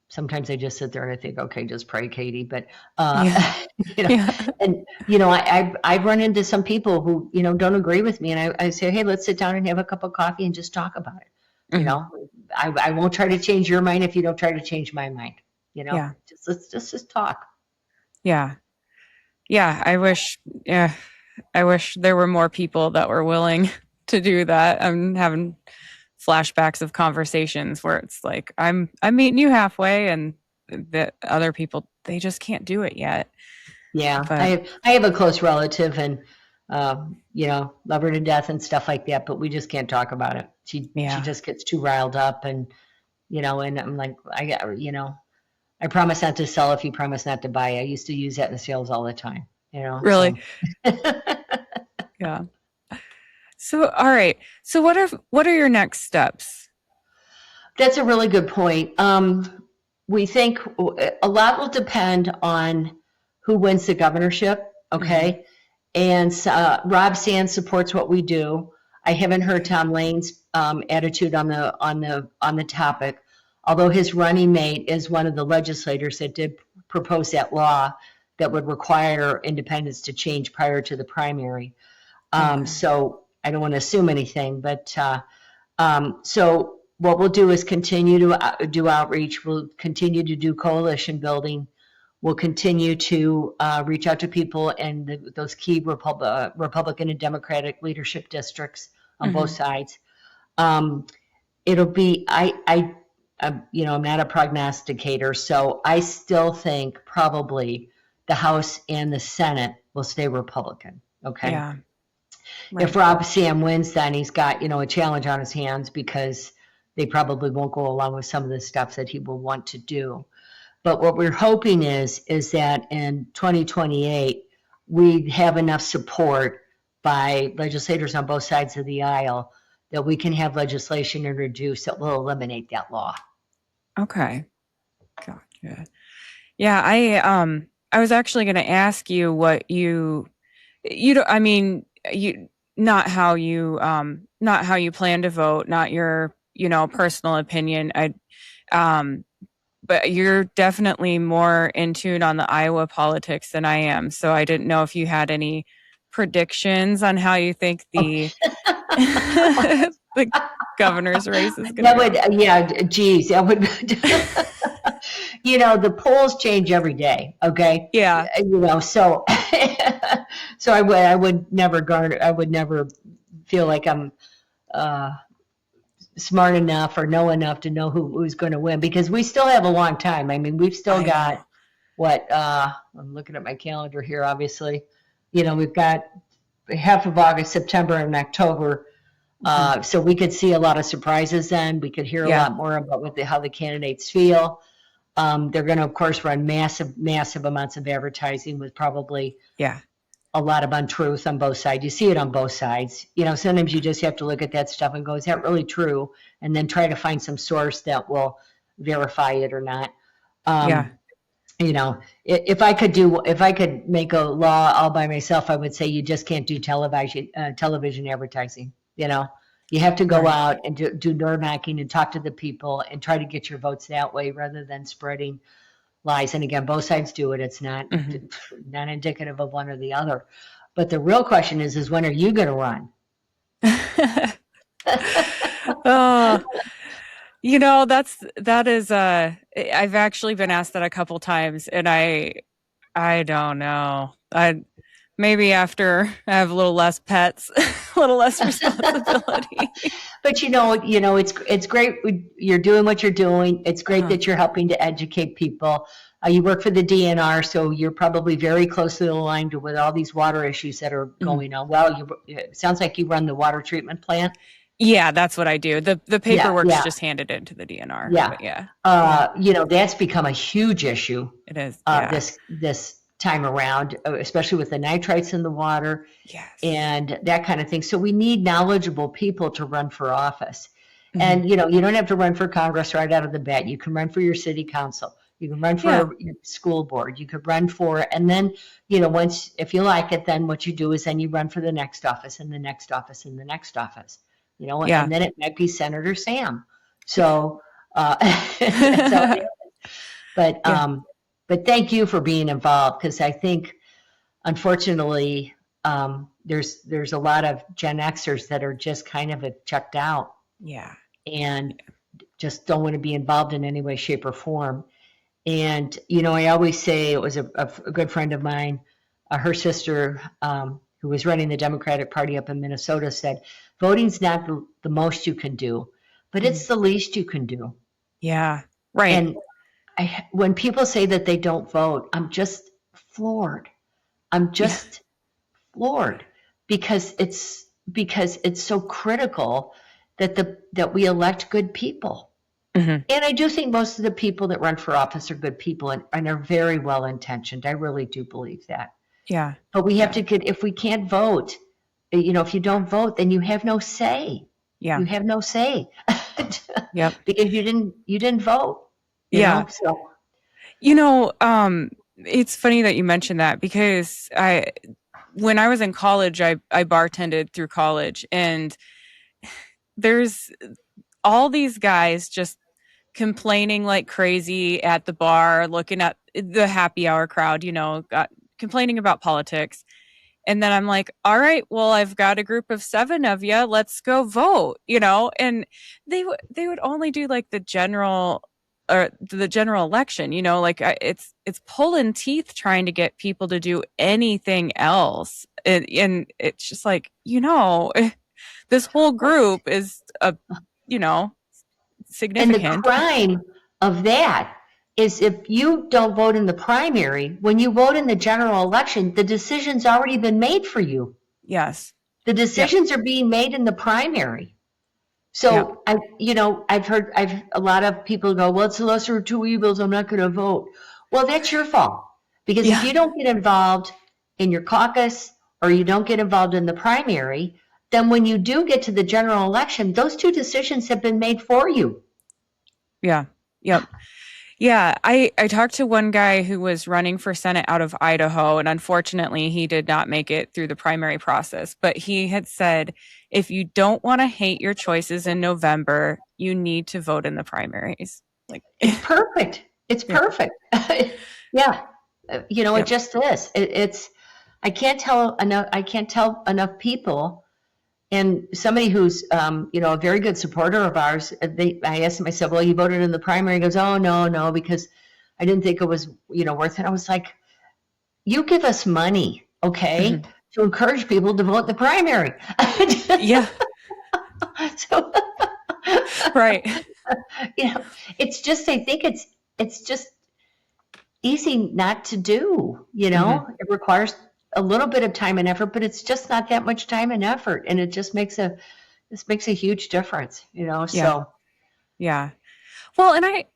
sometimes I just sit there and I think, okay, just pray, Katie. But Yeah. you know, Yeah. and I've run into some people who don't agree with me, and I say, hey, let's sit down and have a cup of coffee and just talk about it. You Mhm. know, I won't try to change your mind if you don't try to change my mind. Yeah. Just talk. Yeah. Yeah. Yeah, I wish there were more people that were willing to do that. I'm having flashbacks of conversations where it's like I'm meeting you halfway, and the other people, they just can't do it yet. Yeah, But I have a close relative, and love her to death and stuff like that, but we just can't talk about it. She yeah, just gets too riled up, and and I'm like, I promise not to sell if you promise not to buy. I used to use that in sales all the time, really, so. yeah. So all right. So what are your next steps? That's a really good point. We think a lot will depend on who wins the governorship, Hmm. okay? And Rob Sands supports what we do. I haven't heard Okay. Tom Lane's attitude on the topic, although his running mate is one of the legislators that did propose that law that would require independents to change prior to the primary. Okay. So I don't want to assume anything, but so what we'll do is continue to do outreach. We'll continue to do coalition building. We'll continue to reach out to people in those key Republican and Democratic leadership districts on both Hmm. sides. Um, it'll be I'm not a prognosticator, so I still think probably the House and the Senate will stay Republican. Okay. Yeah. If Right. Rob Sam wins, then he's got, a challenge on his hands because they probably won't go along with some of the stuff that he will want to do. But what we're hoping is that in 2028, we have enough support by legislators on both sides of the aisle that we can have legislation introduced that will eliminate that law. Okay. Gotcha. Yeah. I was actually going to ask you what you don't. I mean, you not how you plan to vote, not your personal opinion. Um but you're definitely more in tune on the Iowa politics than I am. So I didn't know if you had any predictions on how you think the the governor's race is going to That would, go. yeah, geez, that would, the polls change every day. Okay. Yeah. So, so I would never feel like I'm, uh, smart enough or know enough to know who's going to win because we still have a long time. I mean, we've still I know. got I'm looking at my calendar here, obviously, we've got half of August, September, and October. Mhm. So we could see a lot of surprises then. We could hear a Yeah. lot more about how the candidates feel. They're going to, of course, run massive, massive amounts of advertising with probably Yeah. a lot of untruth on both sides. You see it on both sides. Sometimes you just have to look at that stuff and go, is that really true? And then try to find some source that will verify it or not. Yeah. Um, You know, if I could make a law all by myself, I would say you just can't do television advertising. You know, you have to go Right. out and do door knocking and talk to the people and try to get your votes that way rather than spreading lies. And again, both sides do it. It's Mhm. not indicative of one or the other. But the real question is when are you going to run? Oh, that is I've actually been asked that a couple times and I don't know. I maybe after I have a little less pets, a little less responsibility. But it's great. You're doing what you're doing. It's great Uh-huh. that you're helping to educate people. You work for the DNR, so you're probably very closely aligned with all these water issues that are Mhm. going on. Well, it sounds like you run the water treatment plant. Yeah, that's what I do. The Yeah, paperwork's yeah, just handed into the DNR, yeah. but yeah. Yeah, That's become a huge issue it is. Yeah. this time around, especially with the nitrites in the water Yes. and that kind of thing. So we need knowledgeable people to run for office. Mhm. And you don't have to run for Congress right out of the bat. You can run for your city council. You can run Yeah. for your school board. You could run for, and then, once, if you like it, then what you do is then you run for the next office and the next office and the next office, Yeah. and then it might be Senator Sam. So, that's how it is. But, Yeah. but thank you for being involved because I think unfortunately, there's a lot of Gen Xers that are just kind of checked out Yeah. and just don't want to be involved in any way, shape, or form. And I always say it was a good friend of mine, her sister, who was running the Democratic Party up in Minnesota, said, "Voting's not the most you can do, but Mhm. it's the least you can do." Yeah. Right. And when people say that they don't vote, I'm just floored. I'm Yeah. just floored because it's so critical that we elect good people. Mhm. And I do think most of the people that run for office are good people and are very well intentioned. I really do believe that. Yeah. But we have Yeah. to get if we can't vote, if you don't vote, then you have no say. Yeah. You have no say Yep. because you didn't vote. Yeah. So You know, it's funny that you mentioned that because when I was in college, I bartended through college, and there's all these guys just complaining like crazy at the bar, looking at the happy hour crowd, complaining about politics. And then I'm like, all right, well, I've got a group of 7 of you. Let's go vote, and they would only do like the general election, like it's pulling teeth trying to get people to do anything else. And it's just like, this whole group is you know, and the significant. crime of that is if you don't vote in the primary, when you vote in the general election, the decision's already been made for you. Yes. The Yep. decisions are being made in the primary. Yep. So I've a lot of people go, well, it's the lesser of two evils. I'm not going to vote. Well, that's your fault because if Yeah. you don't get involved in your caucus or you don't get involved in the primary, then when you do get to the general election, those two decisions have been made for you. Yeah. Yep. Yeah, I talked to one guy who was running for Senate out of Idaho, and unfortunately, he did not make it through the primary process. But he had said, if you don't want to hate your choices in November, you need to vote in the primaries. Like, It's perfect. It's yep, perfect. Yeah. It yep, just is. It's I can't tell enough people and somebody who's a very good supporter of ours, I asked him, I said, well, you voted in the primary. He goes, oh no, no, because I didn't think it was, worth it. I was like, you give us money, okay, mhm, to encourage people to vote in the primary. yeah, So right, you know, it's just I think it's just easy not to do, hmm It requires a little bit of time and effort, but it's just not that much time and effort. And it just makes a huge difference, yeah, So yeah. Well, and I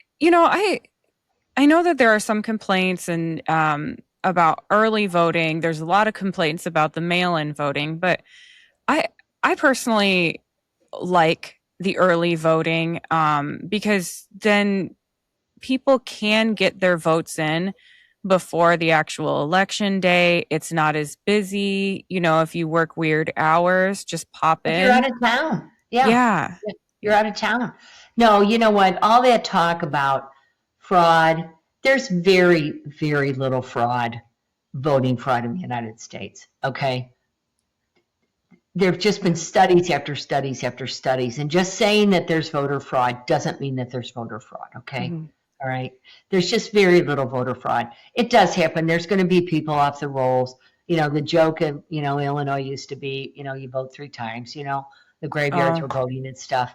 know that there are some complaints and about early voting. There's a lot of complaints about the mail-in voting, but I I personally like the early voting because then people can get their votes in before the actual election day. It's not as busy. If you work weird hours, just pop If you're out in. of town, yeah, Yeah. you're Yeah. out of town. No, you know what? All that talk about fraud, there's very, very little fraud, voting fraud in the United States. Okay. There have just been Mhm. studies after studies after studies, and just saying that there's voter fraud doesn't mean that there's voter fraud. Okay. Mhm. All right. There's just very little voter fraud. It does happen. There's going to be people off the rolls. The joke of, Illinois used to be, you vote 3 times, the graveyards Oh, were voting and stuff.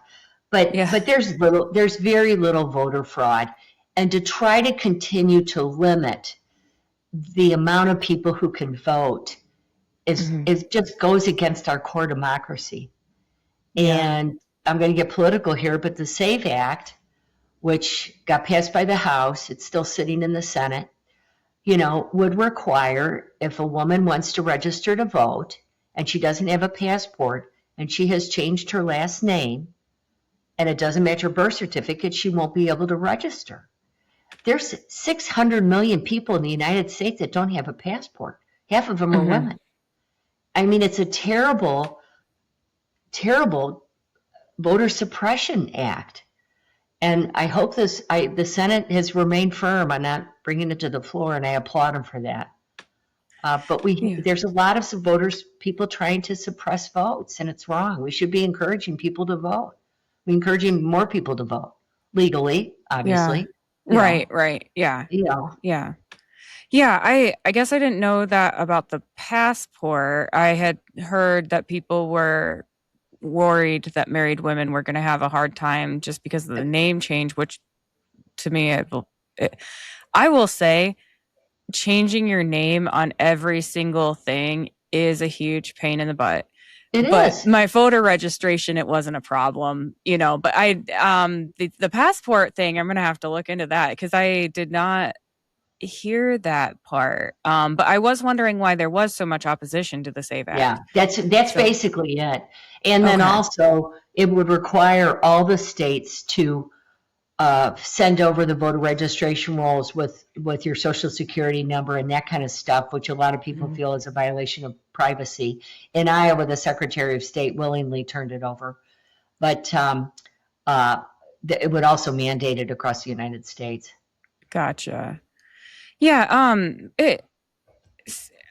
But yeah. but there's very little voter fraud. And to try to continue to limit the amount of people who can vote Mhm. is just goes against our core democracy. Yeah. And I'm going to get political here, but the SAVE Act, which got passed by the House, it's still sitting in the Senate, would require, if a woman wants to register to vote and she doesn't have a passport and she has changed her last name and it doesn't match her birth certificate, she won't be able to register. There's 600 million people in the United States that don't have a passport. Half of them are Mhm. women. I mean, it's a terrible, terrible voter suppression act. And I hope the Senate has remained firm on not bringing it to the floor, and I applaud them for that. But Yeah. there's a lot of people trying to suppress votes, and it's wrong. We should be encouraging people to vote. We're encouraging more people to vote legally, Yeah. obviously. You Right, know, right. Yeah. you know. Yeah. Yeah, I guess I didn't know that about the passport. I had heard that people were worried that married women were going to have a hard time just because of the name change, which to me, I will say changing your name on every single thing is a huge pain in the butt. It But is. my voter registration, it wasn't a problem, but the passport thing, I'm going to have to look into that because I did not hear that part. But I was wondering why there was so much opposition to the SAVE Yeah, Act. that's So, basically it. And then okay. also, it would require all the states to send over the voter registration rolls with your social security number and that kind of stuff, which a lot of people Mhm. feel is a violation of privacy. In Iowa, the Secretary of State willingly turned it over, but uh, it would also mandate it across the United States. Gotcha. Yeah.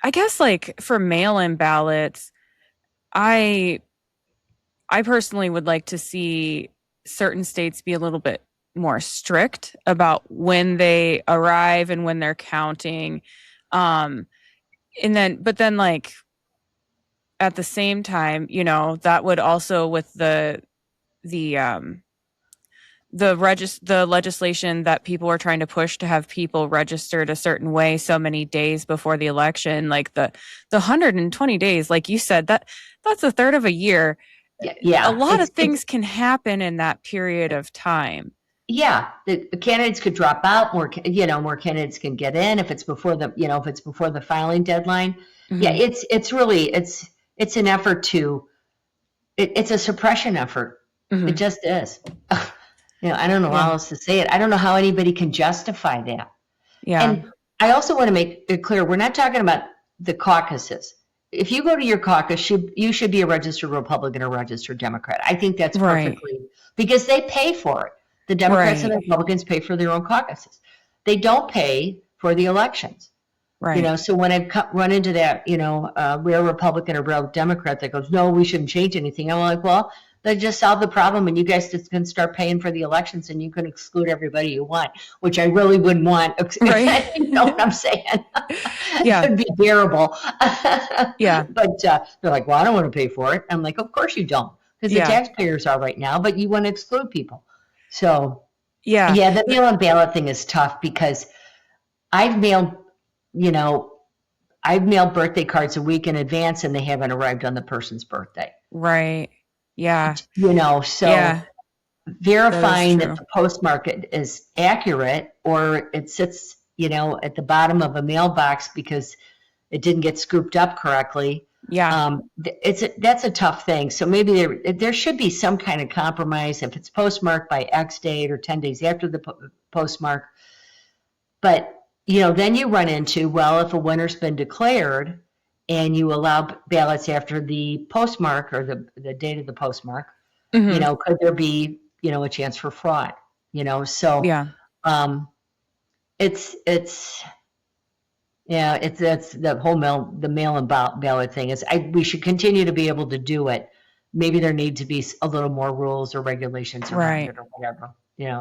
I guess like for mail-in ballots, I I personally would like to see certain states be a little bit more strict about when they arrive and when they're counting. Um, but then like at the same time, that would also with the the legislation that people were trying to push to have people registered a certain way so many days before the election, like the 120 days, like you said, that's a third of a year. Yeah, A yeah, lot of things can happen in that period of time. yeah. The candidates could drop out. More candidates can get in if it's before the filing deadline. Yeah, Hmm. it's an effort it's a suppression effort. It Hmm. just is. I don't know how Yeah. else to say it. I don't know how anybody can justify that. Yeah. And I also want to make it clear, we're not talking about the caucuses. If you go to your caucus, you should be a registered Republican or registered Democrat. I think that's Right. perfectly, because they pay for it. The Democrats and the Right. Republicans pay for their own caucuses. They don't pay for the elections. Right. So when I've run into that, rare Republican or rare Democrat that goes, no, we shouldn't change anything. I'm like, well, then just solve the problem and you guys just can start paying for the elections and you can exclude everybody you want, which I really wouldn't want. Right. You know what I'm saying? It Yeah. would be bearable. Yeah. But they're like, well, I don't want to pay for it. I'm like, of course you don't, because the Yeah. taxpayers are right now, but you want to exclude people. So, Yeah. yeah, the mail in ballot thing is tough because I've mailed, you know, I've mailed birthday cards a week in advance and they haven't arrived on the person's birthday. Right. Yeah. So Yeah. That is verifying that true. the postmark is accurate or it sits, at the bottom of a mailbox because it didn't get scooped up correctly. Yeah. That's a tough thing. So maybe there should be some kind of compromise if it's postmarked by X date or 10 days after the postmark. But then you run into, well, if a winner's been declared and you allow ballots after the postmark or the date of the postmark, Hmm. could there be a chance for fraud? So Yeah. um, it's yeah, that's the whole the mail and ballot thing is we should continue to be able to do it. Maybe there need to be a little more rules or regulations around Right. it or whatever,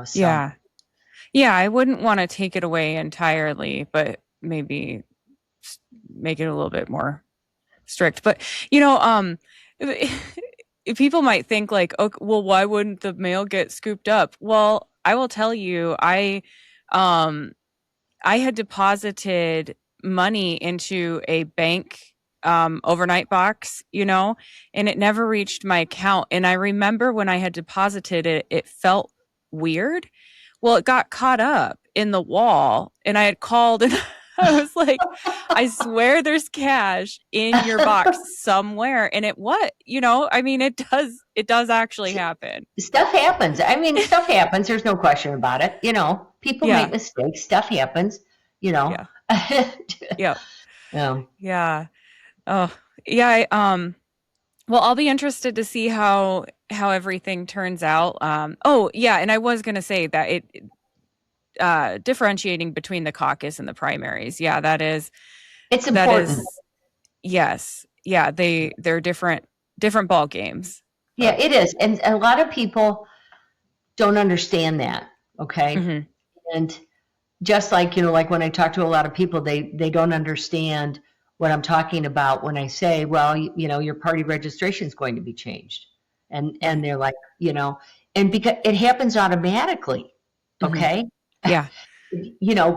so. Yeah. Yeah. I wouldn't want to take it away entirely, but maybe make it a little bit more strict. But people might think like, okay, well, why wouldn't the mail get scooped up? Well, I will tell you, um I had deposited money into a bank overnight box, and it never reached my account. And I remember when I had deposited it, it felt weird. Well, it got caught up in the wall, and I had called and I was like, I swear there's cash in your box somewhere. And I mean, it does actually happen. Stuff happens. I mean, stuff happens. There's no question about it. People make Yeah. mistakes. Stuff happens. You know. Yeah. Yeah. um, Yeah. Oh, yeah. Well, I'll be interested to see how everything turns out. Oh, yeah, and I was going to say that differentiating between the caucus and the primaries. Yeah, it's that important. is yes. Yeah, they're different ball games. Yeah, But it is, and a lot of people don't understand that. Okay, mhm, and just like like when I talk to a lot of people, they don't understand what I'm talking about when I say, well, your party registration is going to be changed, and right. they're like, and because it happens automatically. Mhm, Okay, yeah.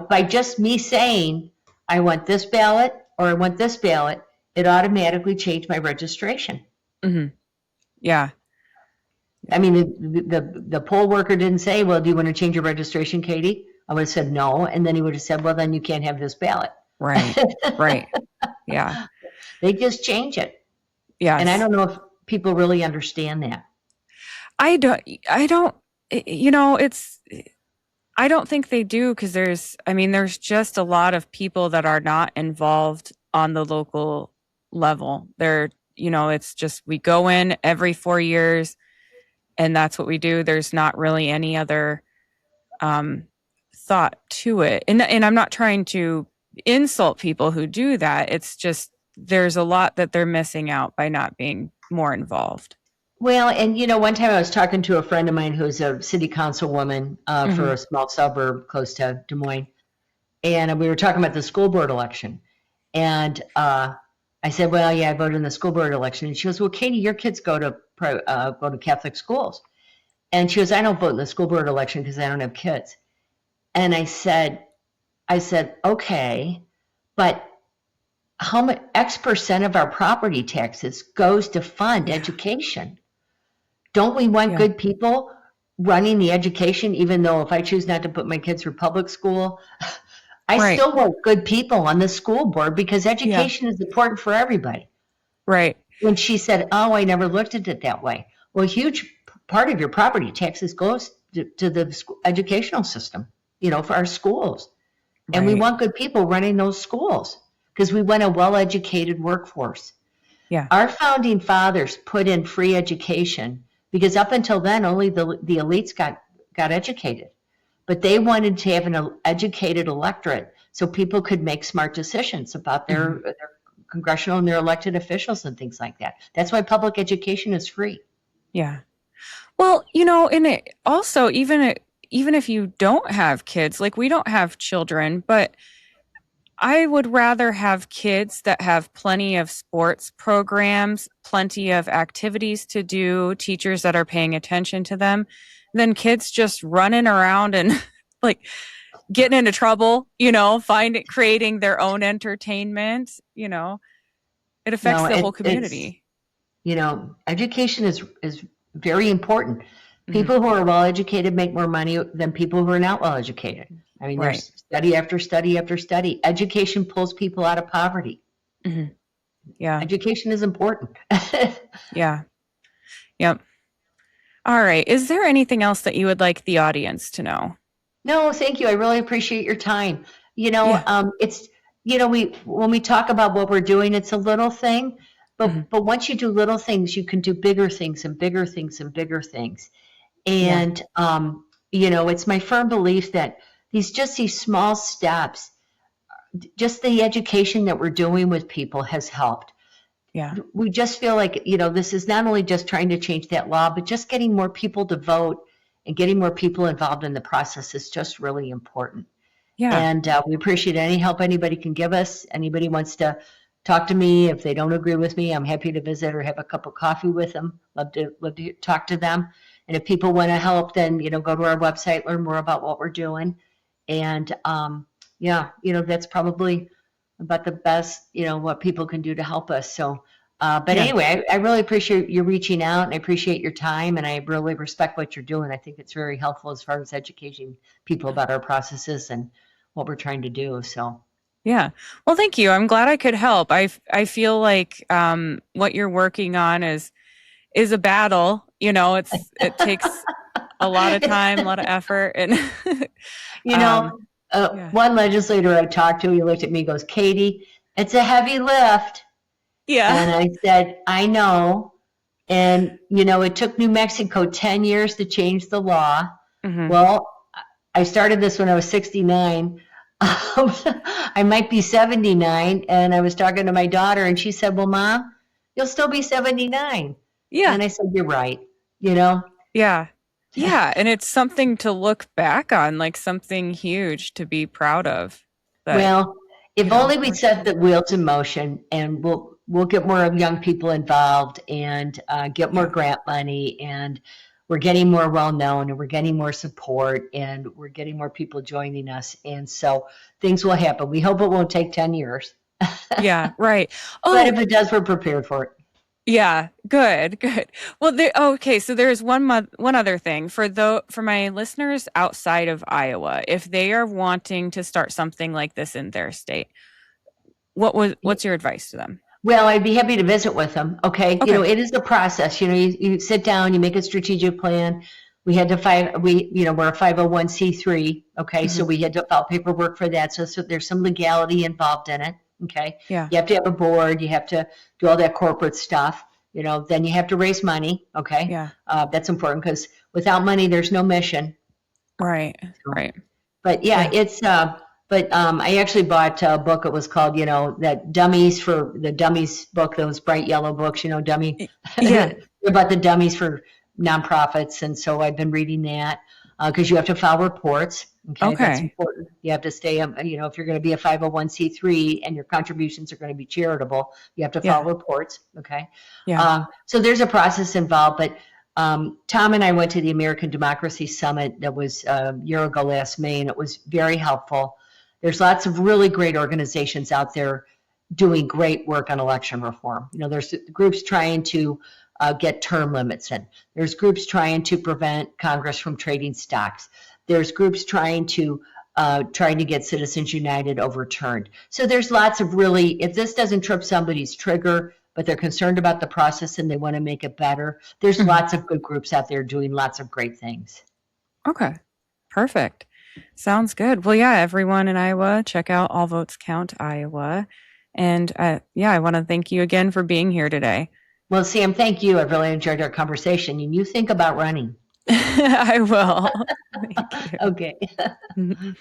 by just me saying I want this ballot or I want this ballot, it automatically changed my registration. Mhm, yeah. I Yeah. mean, the poll worker didn't say, well, do you want to change your registration, Katie? I would have said no. And then he would have said, well, then you can't have this ballot. Right. Right. Yeah. They just change it. And I Yes. don't know if people really understand that. I don't it's I don't think they do because there's just a lot of people that are not involved on the local level. It's just we go in every 4 years and that's what we do. There's not really any other um, thought to it. And I'm not trying to insult people who do that. It's just there's a lot that they're missing out by not being more involved. Well, and one time I was talking to a friend of mine who's a city councilwoman for Hmm. a small suburb close to Des Moines. And we were talking about the school board election. And I said, well, yeah, I voted in the school board election. And she goes, well, Katie, your kids go to Catholic schools. And she goes, I don't vote in the school board election because I don't have kids. And I said, okay, but how much X% of our property taxes goes to fund Yeah. education? Don't we want Yeah. good people running the education, even though if I choose not to put my kids through public school, I Right. still want good people on the school board because Yeah. education is important for everybody. Right. When she said, oh, I never looked at it that way. Well, a huge part of your property taxes goes to the educational system, for our schools. And we Right. want good people running those schools because we want a well-educated workforce. Yeah. Our founding fathers put in free education because up until then, only the elites got educated. But they wanted to have an educated electorate so people could make smart decisions about Hmm. their congressional and their elected officials and things like that. That's why public education is free. Yeah. Well, and it also even if you don't have kids, like we don't have children, but I would rather have kids that have plenty of sports programs, plenty of activities to do, teachers that are paying attention to them, than kids just running around and like getting into trouble, creating their own entertainment, it affects No, the whole it's community. education is very important. Hmm. People who are well educated make more money than people who are not well educated. I mean, Right. there's study after study after study. Education pulls people out of poverty. Hmm. Yeah. Education is important. Yeah. Yep. All right. Is there anything else that you would like the audience to know? No, thank you. I really appreciate your time. Yeah. It's we when we talk about what we're doing, it's a little thing, Hmm. but once you do little things, you can do bigger things and bigger things and bigger things. Yeah. And it's my firm belief that these small steps, just the education that we're doing with people has helped. Yeah. We just feel like, this is not only just trying to change that law, but just getting more people to vote and getting more people involved in the process is just really important. Yeah. And we appreciate any help anybody can give us. Anybody wants to talk to me, if they don't agree with me, I'm happy to visit or have a cup of coffee with them. Love to talk to them. And if people want to help, then, go to our website, learn more about what we're doing. And yeah, that's probably about the best, what people can do to help us. So, but Yeah. anyway, I really appreciate you reaching out, and I appreciate your time, and I really respect what you're doing. I think it's very helpful as far as educating people about our processes and what we're trying to do. So, Yeah. Well, thank you. I'm glad I could help. I feel like what you're working on is a battle. It takes a lot of time, a lot of effort, and you know, um, yeah. one legislator I talked to, he looked at me, and goes, "Katie, it's a heavy lift." Yeah. And I said, "I know." And, it took New Mexico 10 years to change the law. Hmm. Well, I started this when I was 69. I might be 79. And I was talking to my daughter, and she said, "Well, Mom, you'll still be 79." Yeah. And I said, "You're right." You know? Yeah. Yeah. And it's something to look back on, like something huge to be proud of that, Well, if only we we're set doing. the wheels in motion, and we'll get more young people involved and get more Yeah. grant money, and we're getting more well known, and we're getting more support, and we're getting more people joining us, and so things will happen. We hope it won't take 10 years, Yeah. Right. but Oh, if it does, we're prepared for it. yeah, good, good. Well, okay, so there's one other thing for my listeners outside of Iowa, if they are wanting to start something like this in their state, what's your advice to them? Well, I'd be happy to visit with them. Okay. Okay. It is the process. You sit down, you make a strategic plan. We're a 501c3. Okay. So Hmm. we had to file paperwork for that. So there's some legality involved in it. Okay. Yeah. You have to have a board. You have to do all that corporate stuff. Then you have to raise money. Okay. Yeah. That's important because without money, there's no mission. Right. So, Right. but yeah, Yeah. I actually bought a book. It was called, that the dummies book, those bright yellow books, dummy, Yeah. about the dummies for nonprofits. And so I've been reading that because you have to file reports. Okay, that's Okay. important. You have to stay, if you're going to be a 501c3 and your contributions are going to be charitable, you have to file Yeah. reports. Okay. Yeah. So there's a process involved, but Tom and I went to the American Democracy Summit that was a year ago last May, and it was very helpful. There's lots of really great organizations out there doing great work on election reform. There's groups trying to get term limits in. There's groups trying to prevent Congress from trading stocks. There's groups trying to get Citizens United overturned. So there's lots of really, if this doesn't trip somebody's trigger, but they're concerned about the process and they want to make it better, there's Mhm. lots of good groups out there doing lots of great things. Okay. Perfect. Sounds good. Well, yeah, everyone in Iowa, check out All Votes Count Iowa. And yeah, I want to thank you again for being here today. Well, Sam, thank you. I've really enjoyed our conversation, and you think about running. I will. Thank Okay. you.